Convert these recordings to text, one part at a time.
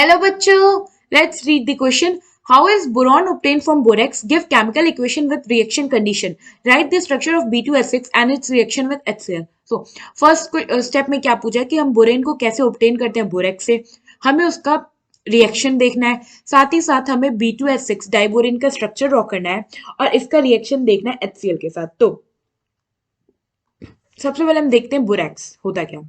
Hello bachcho, let's read the question. How is boron obtained from borax? Give chemical equation with reaction condition. Write the structure of B2S6 and its reaction with HCl. So first step में क्या पूछा है कि हम borane को कैसे obtain करते हैं बोरेक्स से. हमें उसका रिएक्शन देखना है, साथ ही साथ हमें B2S6 डाइबोरेन का स्ट्रक्चर ड्रॉ करना है और इसका रिएक्शन देखना है HCl के साथ. तो सबसे पहले हम देखते हैं बोरेक्स होता क्या.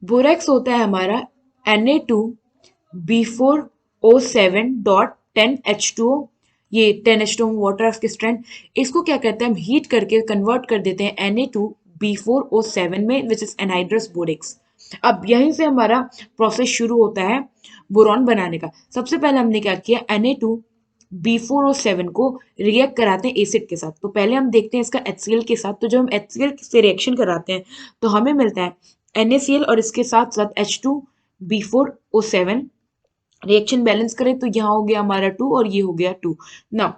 बोरेक्स होता है हमारा Na2B4O7.10H2O. ये 10H2O वाटर ऑफ की स्ट्रेंथ. इसको क्या करते हैं हम हीट करके कन्वर्ट कर देते हैं Na2B4O7 में विच इज एनहाइड्रस बोरेक्स. अब यहीं से हमारा प्रोसेस शुरू होता है बोरॉन बनाने का. सबसे पहले हमने क्या किया, Na2B4O7 को रिएक्ट कराते हैं एसिड के साथ. तो पहले हम देखते हैं इसका HCl के साथ. तो जब हम HCl से रिएक्शन कराते हैं तो हमें मिलता है NaCl और इसके साथ साथ H2B4O7. रिएक्शन बैलेंस करें तो यहाँ हो गया हमारा 2 और ये हो गया 2. नाउ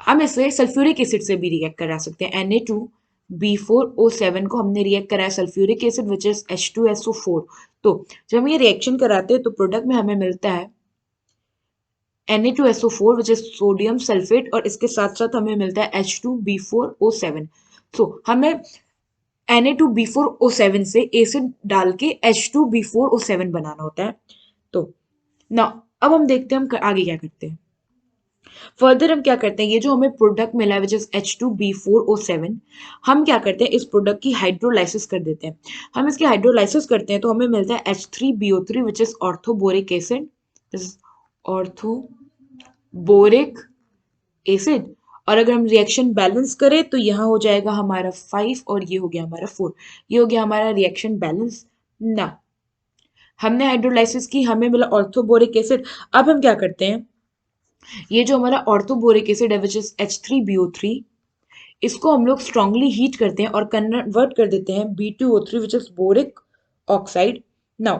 हम इसे सल्फ्यूरिक एसिड से भी रिएक्ट करा सकते हैं. Na2B4O7 को हमने रिएक्ट कराया sulphuric acid which is H2SO4. तो जब हम ये रिएक्शन कराते हैं तो प्रोडक्ट में हमें मिलता है Na2SO4 which is sodium sulphate और इसके साथ साथ हमें मिलता है H2B4O7. सो हमें Na2B4O7 से एसिड डाल के H2B4O7 बनाना होता है. तो ना अब हम देखते हैं हम आगे क्या करते हैं. फर्दर हम क्या करते हैं, ये जो हमें प्रोडक्ट मिला है विच इज H2B4O7, हम क्या करते हैं इस प्रोडक्ट की हाइड्रोलाइसिस कर देते हैं. हम इसकी हाइड्रोलाइसिस करते हैं तो हमें मिलता है H3BO3 which is orthoboric acid. Orthoboric acid. और अगर हम रिएक्शन बैलेंस करें तो यहाँ हो जाएगा हमारा 5 और ये हो गया हमारा 4. ये हो गया हमारा रिएक्शन बैलेंस. ना हमने हाइड्रोलाइसिस की, हमें मिला ऑर्थोबोरिक एसिड. अब हम क्या करते हैं, ये जो हमारा ऑर्थोबोरिक एसिड है विच इज H3BO3, इसको हम लोग स्ट्रांगली हीट करते हैं और कन्वर्ट कर देते हैं B2O3 which is boric oxide. Now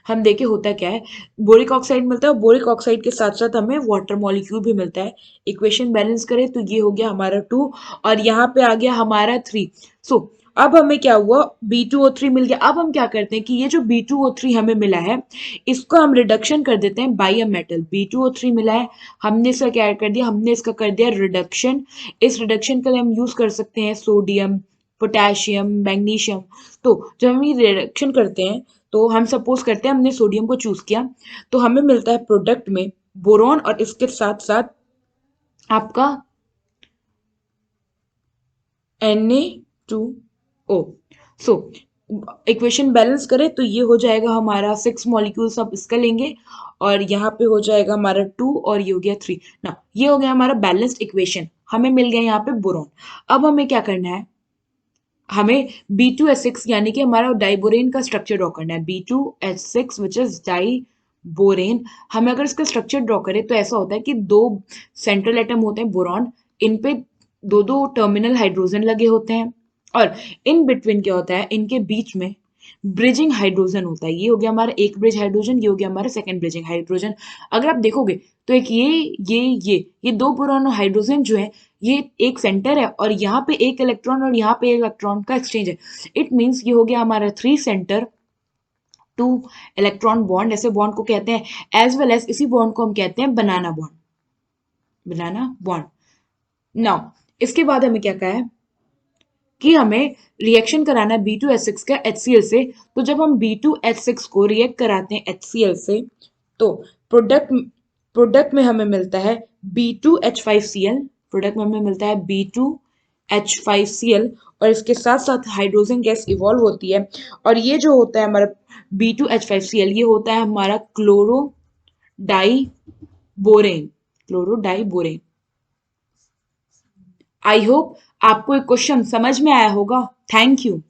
हम देखें होता क्या है, बोरिक ऑक्साइड मिलता है. बोरिक ऑक्साइड के साथ साथ हमें वाटर मॉलिक्यूल भी मिलता है. इक्वेशन बैलेंस करें तो ये हो गया हमारा 2 और यहाँ पे आ गया हमारा 3. सो अब हमें क्या हुआ, B2O3 मिल गया. अब हम क्या करते हैं कि ये जो B2O3 हमें मिला है इसको हम रिडक्शन कर देते हैं बाय अ मेटल. B2O3 मिला है, हमने इसका क्या ऐड कर दिया, हमने इसका कर दिया रिडक्शन. इस रिडक्शन के लिए हम यूज कर सकते हैं सोडियम, पोटेशियम, मैग्नीशियम. तो जब हम ये रिडक्शन करते हैं तो हम सपोज करते हैं हमने सोडियम को चूज किया तो हमें मिलता है प्रोडक्ट में बोरॉन और इसके साथ साथ आपका Na2O. सो इक्वेशन बैलेंस करें तो ये हो जाएगा हमारा 6 मॉलिक्यूल्स अब इसका लेंगे और यहाँ पे हो जाएगा हमारा 2 और ये हो गया 3. ना ये हो गया हमारा बैलेंस्ड इक्वेशन, हमें मिल गया यहाँ पे बोरॉन. अब हमें क्या करना है, हमें B2S6 यानी कि हमारा डाइबोरेन का स्ट्रक्चर ड्रॉ करना है. B2S6 which is diborane. हमें अगर इसका स्ट्रक्चर ड्रॉ करें तो ऐसा होता है कि दो सेंट्रल एटम होते हैं बोरॉन, इन पे दो दो टर्मिनल हाइड्रोजन लगे होते हैं और इन बिटवीन क्या होता है, इनके बीच में ब्रिजिंग हाइड्रोजन होता है. ये हो गया हमारा एक ब्रिज हाइड्रोजन, ये हो गया हमारा सेकंड ब्रिजिंग हाइड्रोजन. अगर आप देखोगे तो एक ये दो बोरॉन और हाइड्रोजन जो है ये एक सेंटर है और यहाँ पे एक इलेक्ट्रॉन और यहाँ पे एक इलेक्ट्रॉन का एक्सचेंज है. इट मीन्स ये हो गया हमारा 3 सेंटर 2 इलेक्ट्रॉन बॉन्ड. ऐसे बॉन्ड को कहते हैं एज वेल एज इसी बॉन्ड को हम कहते हैं बनाना बॉन्ड. बनाना बॉन्ड. नाउ इसके बाद हमें क्या कहा है कि हमें रिएक्शन कराना है B2S6 का HCl से. तो जब हम B2H6 को रिएक्ट कराते हैं HCl से तो प्रोडक्ट में हमें मिलता है B2H5Cl. प्रोडक्ट में हमें मिलता है B2H5Cl और इसके साथ साथ हाइड्रोजन गैस इवॉल्व होती है और ये जो होता है हमारा B2H5Cl ये होता है हमारा क्लोरोडाइबोरेन. क्लोरोडाइबोरेन. आई होप आपको एक क्वेश्चन समझ में आया होगा. Thank you.